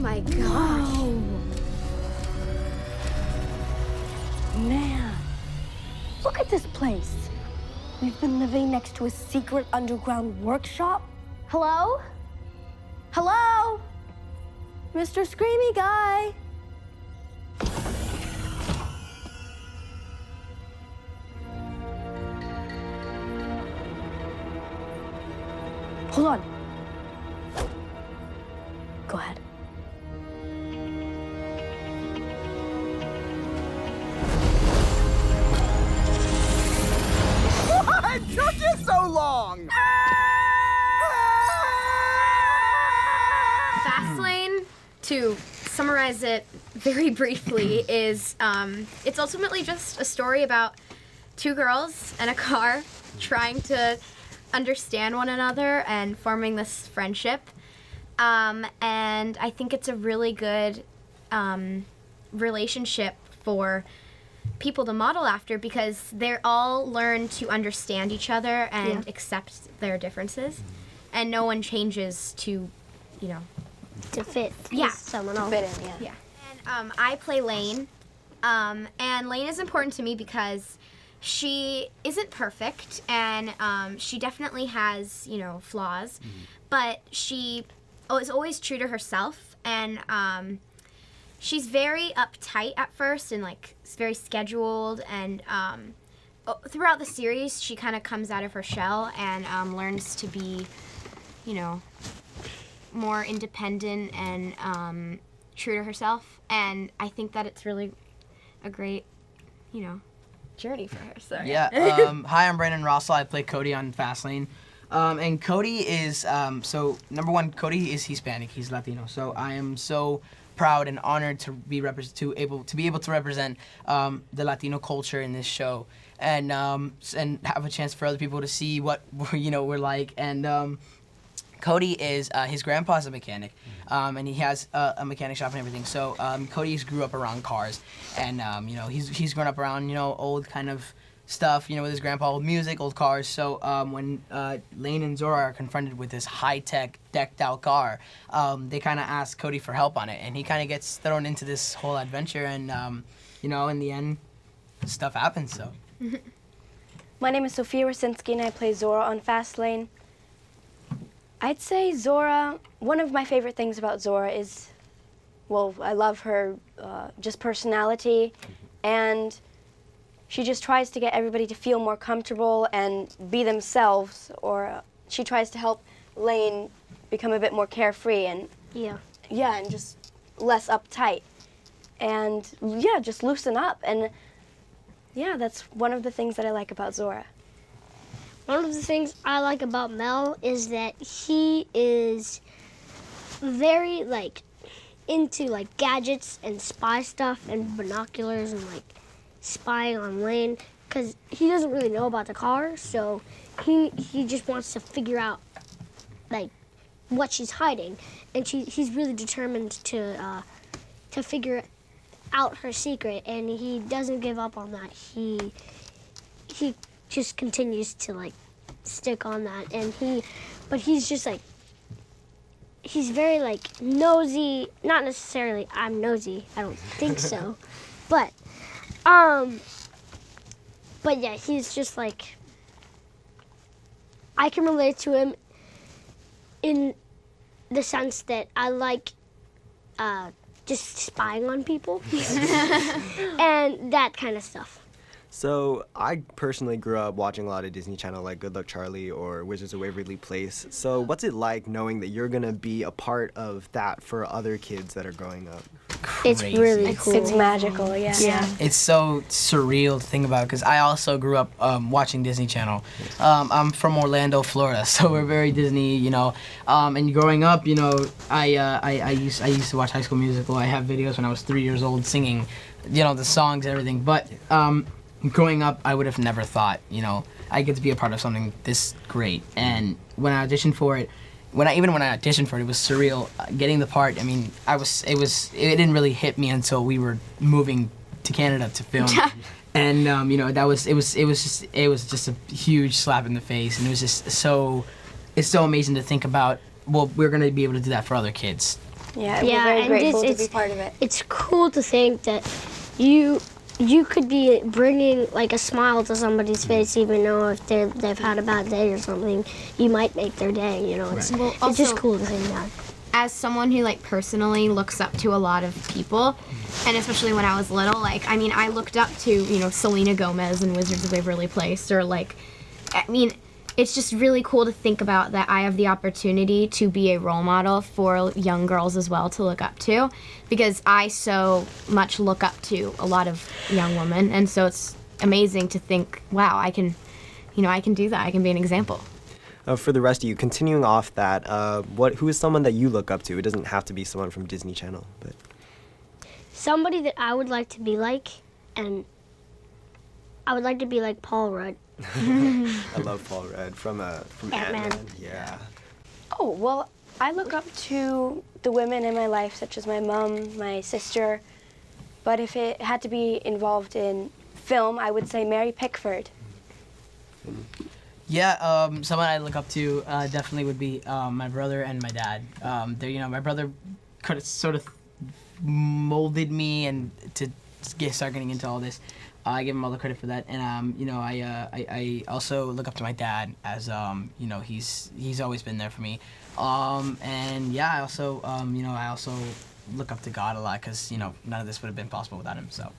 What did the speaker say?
my gosh. Man, look at this place. We've been living next to a secret underground workshop. Hello? Hello? Mr. Screamy Guy. Hold on. Go ahead. What took you so long? Fast Layne, to summarize it very briefly, is it's ultimately just a story about two girls and a car trying to understand one another and forming this friendship. And I think it's a really good relationship for people to model after because they all learn to understand each other and accept their differences. And no one changes to, to fit someone else. Fit in, yeah. And I play Layne. And Layne is important to me because she isn't perfect, and she definitely has, flaws, but she is always true to herself, and she's very uptight at first and, very scheduled, and throughout the series, she kind of comes out of her shell and learns to be, more independent and true to herself, and I think that it's really a great, journey for her. So yeah. Hi, I'm Brandon Rossel. I play Cody on Fast Layne. And Cody is so number one. Cody is Hispanic. He's Latino. So I am so proud and honored to be able to represent the Latino culture in this show, and have a chance for other people to see what we're like. And Cody is his grandpa's a mechanic, and he has a mechanic shop and everything. So Cody's grew up around cars, and he's grown up around old kind of stuff, with his grandpa, old music, old cars. So when Layne and Zora are confronted with this high-tech, decked-out car, they kind of ask Cody for help on it, and he kind of gets thrown into this whole adventure, and in the end, stuff happens. So. My name is Sophia Rosinsky, and I play Zora on Fast Layne. I'd say Zora, one of my favorite things about Zora is, I love her just personality, and she just tries to get everybody to feel more comfortable and be themselves, or she tries to help Layne become a bit more carefree and and just less uptight, and just loosen up, and that's one of the things that I like about Zora. One of the things I like about Mel is that he is very into gadgets and spy stuff and binoculars and spying on Layne, because he doesn't really know about the car, so he just wants to figure out what she's hiding, and he's really determined to figure out her secret, and he doesn't give up on that. He just continues to stick on that, and he's just he's very nosy. Not necessarily I'm nosy, I don't think so, but yeah, he's just I can relate to him in the sense that I like just spying on people and that kind of stuff. So I personally grew up watching a lot of Disney Channel, like Good Luck Charlie or Wizards of Waverly Place. So what's it like knowing that you're going to be a part of that for other kids that are growing up? It's really cool. It's magical, yeah. It's so surreal to think about, because I also grew up watching Disney Channel. I'm from Orlando, Florida, so we're very Disney, and growing up, I used to watch High School Musical. I have videos when I was 3 years old singing, the songs and everything. But growing up, I would have never thought, I get to be a part of something this great. And when I auditioned for it, when I auditioned for it, it was surreal getting the part. I mean, it didn't really hit me until we were moving to Canada to film, and it was just a huge slap in the face, and it was just it's so amazing to think about. Well, we're gonna be able to do that for other kids, Yeah, Yeah, we're very and grateful to it's- be part of it. It's cool to think that you could be bringing like a smile to somebody's face, even though if they've had a bad day or something, you might make their day. You know, it's, Well, it's just also- cool to think that. As someone who like personally looks up to a lot of people, and especially when I was little, like I mean I looked up to, you know, Selena Gomez in Wizards of Waverly Place, or like, I mean, it's just really cool to think about that I have the opportunity to be a role model for young girls as well to look up to, because I so much look up to a lot of young women, and so it's amazing to think, wow, I can do that. I can be an example. For the rest of you, continuing off that, who is someone that you look up to? It doesn't have to be someone from Disney Channel, but Somebody that I would like to be like, and I would like to be like Paul Rudd. I love Paul Rudd from Ant-Man. Ant-Man. Yeah. Oh, well, I look up to the women in my life, such as my mom, my sister. But if it had to be involved in film, I would say Mary Pickford. Yeah, someone I look up to definitely would be my brother and my dad. My brother could have sort of molded me and to start getting into all this. I give him all the credit for that, and I also look up to my dad as he's always been there for me, and yeah, I also look up to God a lot, because none of this would have been possible without him. So